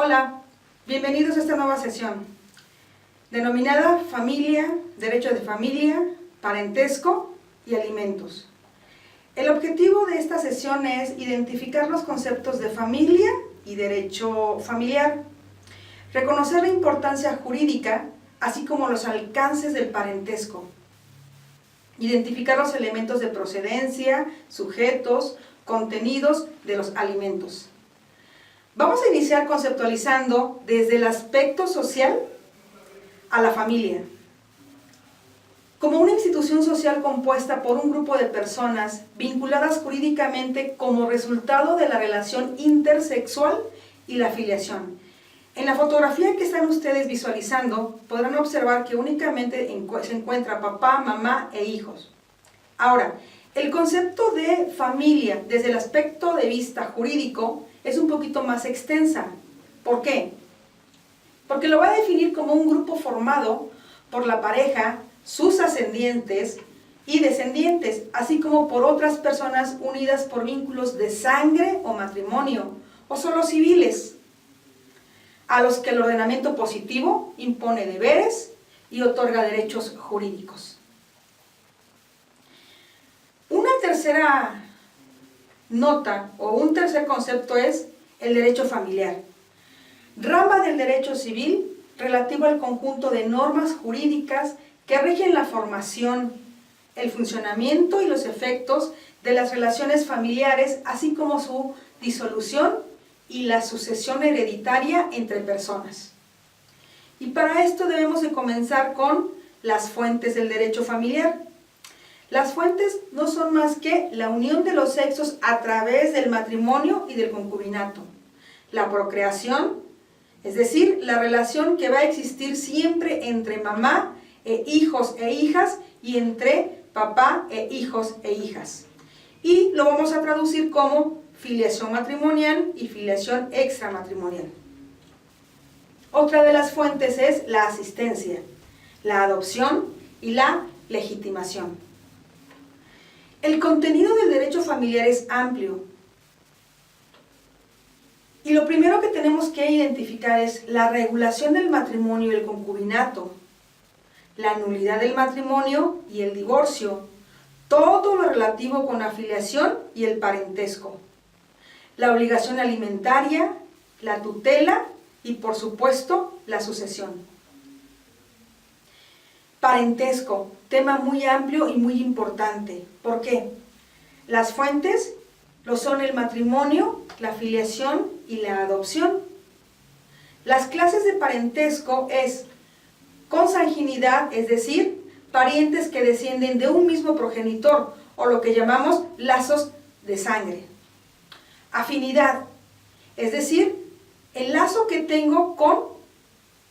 Hola, bienvenidos a esta nueva sesión, denominada Familia, Derecho de Familia, Parentesco y Alimentos. El objetivo de esta sesión es identificar los conceptos de familia y derecho familiar, reconocer la importancia jurídica, así como los alcances del parentesco, identificar los elementos de procedencia, sujetos, contenidos de los alimentos. Vamos a iniciar conceptualizando desde el aspecto social a la familia. Como una institución social compuesta por un grupo de personas vinculadas jurídicamente como resultado de la relación intersexual y la filiación. En la fotografía que están ustedes visualizando, podrán observar que únicamente se encuentra papá, mamá e hijos. Ahora, el concepto de familia desde el aspecto de vista jurídico es un poquito más extensa. ¿Por qué? Porque lo va a definir como un grupo formado por la pareja, sus ascendientes y descendientes, así como por otras personas unidas por vínculos de sangre o matrimonio, o solo civiles, a los que el ordenamiento positivo impone deberes y otorga derechos jurídicos. Una tercera nota o un tercer concepto es el derecho familiar, rama del derecho civil relativo al conjunto de normas jurídicas que rigen la formación, el funcionamiento y los efectos de las relaciones familiares, así como su disolución y la sucesión hereditaria entre personas. Y para esto debemos de comenzar con las fuentes del derecho familiar. Las fuentes no son más que la unión de los sexos a través del matrimonio y del concubinato, la procreación, es decir, la relación que va a existir siempre entre mamá e hijos e hijas y entre papá e hijos e hijas. Y lo vamos a traducir como filiación matrimonial y filiación extramatrimonial. Otra de las fuentes es la asistencia, la adopción y la legitimación. El contenido del derecho familiar es amplio. Y lo primero que tenemos que identificar es la regulación del matrimonio y el concubinato, la nulidad del matrimonio y el divorcio, todo lo relativo con la filiación y el parentesco, la obligación alimentaria, la tutela y, por supuesto, la sucesión. Parentesco, tema muy amplio y muy importante. ¿Por qué? Las fuentes lo son el matrimonio, la filiación y la adopción. Las clases de parentesco es consanguinidad, es decir, parientes que descienden de un mismo progenitor, o lo que llamamos lazos de sangre. Afinidad, es decir, el lazo que tengo con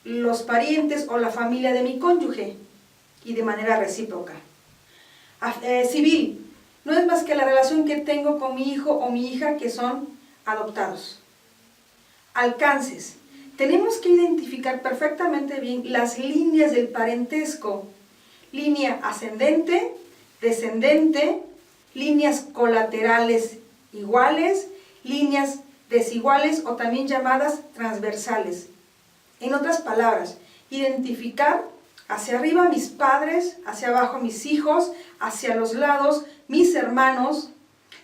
los parientes o la familia de mi cónyuge, y de manera recíproca. Civil, no es más que la relación que tengo con mi hijo o mi hija que son adoptados. Alcances, tenemos que identificar perfectamente bien las líneas del parentesco, línea ascendente, descendente, líneas colaterales iguales, líneas desiguales o también llamadas transversales. En otras palabras, identificar hacia arriba mis padres, hacia abajo mis hijos, hacia los lados mis hermanos,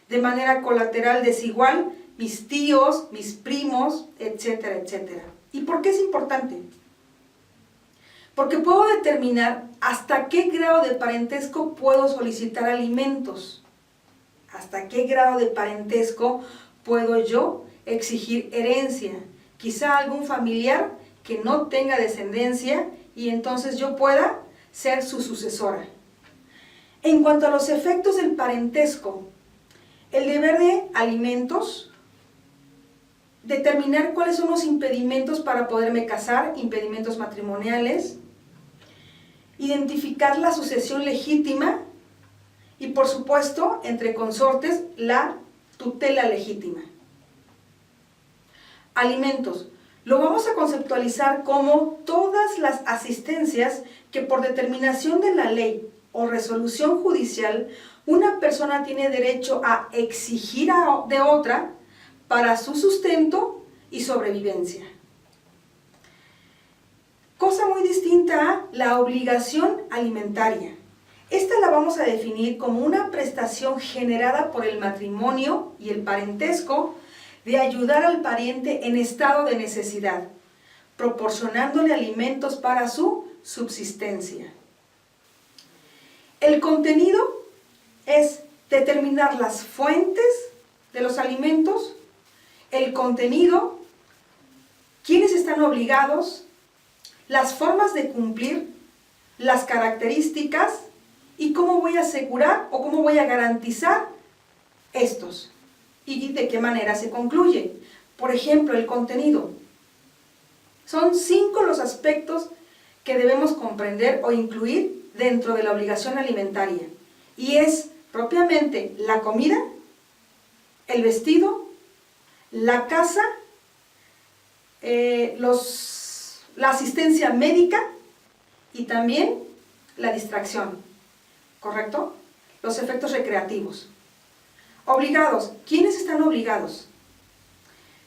de manera colateral desigual, mis tíos, mis primos, etcétera, etcétera. ¿Y por qué es importante? Porque puedo determinar hasta qué grado de parentesco puedo solicitar alimentos, hasta qué grado de parentesco puedo yo exigir herencia, quizá algún familiar que no tenga descendencia y entonces yo pueda ser su sucesora. En cuanto a los efectos del parentesco, el deber de alimentos, determinar cuáles son los impedimentos para poderme casar, impedimentos matrimoniales, identificar la sucesión legítima y, por supuesto, entre consortes, la tutela legítima. Alimentos. Lo vamos a conceptualizar como todas las asistencias que por determinación de la ley o resolución judicial una persona tiene derecho a exigir de otra para su sustento y sobrevivencia. Cosa muy distinta a la obligación alimentaria. Esta la vamos a definir como una prestación generada por el matrimonio y el parentesco de ayudar al pariente en estado de necesidad, proporcionándole alimentos para su subsistencia. El contenido es determinar las fuentes de los alimentos, el contenido, quiénes están obligados, las formas de cumplir, las características y cómo voy a asegurar o cómo voy a garantizar estos y de qué manera se concluye. Por ejemplo, el contenido. Son 5 los aspectos que debemos comprender o incluir dentro de la obligación alimentaria. Y es propiamente la comida, el vestido, la casa, la asistencia médica y también la distracción, ¿correcto? Los efectos recreativos. Obligados. ¿Quiénes están obligados?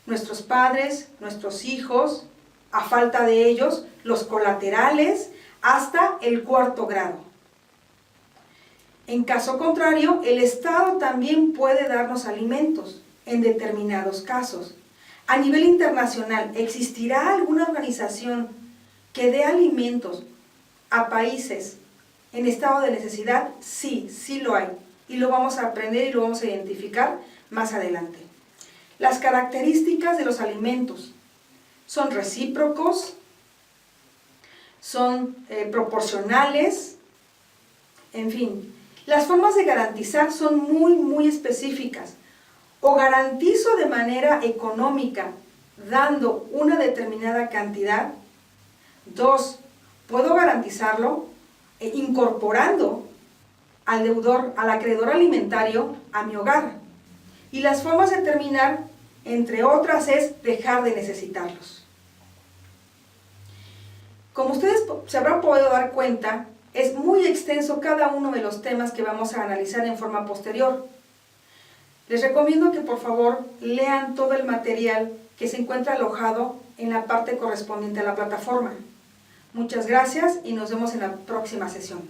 Nuestros padres, nuestros hijos, a falta de ellos, los colaterales, hasta el 4º grado. En caso contrario, el Estado también puede darnos alimentos en determinados casos. A nivel internacional, ¿existirá alguna organización que dé alimentos a países en estado de necesidad? Sí, sí lo hay. Y lo vamos a aprender y lo vamos a identificar más adelante. Las características de los alimentos son recíprocos, son proporcionales, en fin. Las formas de garantizar son muy específicas. O garantizo de manera económica, dando una determinada cantidad. 2, puedo garantizarlo incorporando al deudor, al acreedor alimentario, a mi hogar. Y las formas de terminar, entre otras, es dejar de necesitarlos. Como ustedes se habrán podido dar cuenta, es muy extenso cada uno de los temas que vamos a analizar en forma posterior. Les recomiendo que por favor lean todo el material que se encuentra alojado en la parte correspondiente a la plataforma. Muchas gracias y nos vemos en la próxima sesión.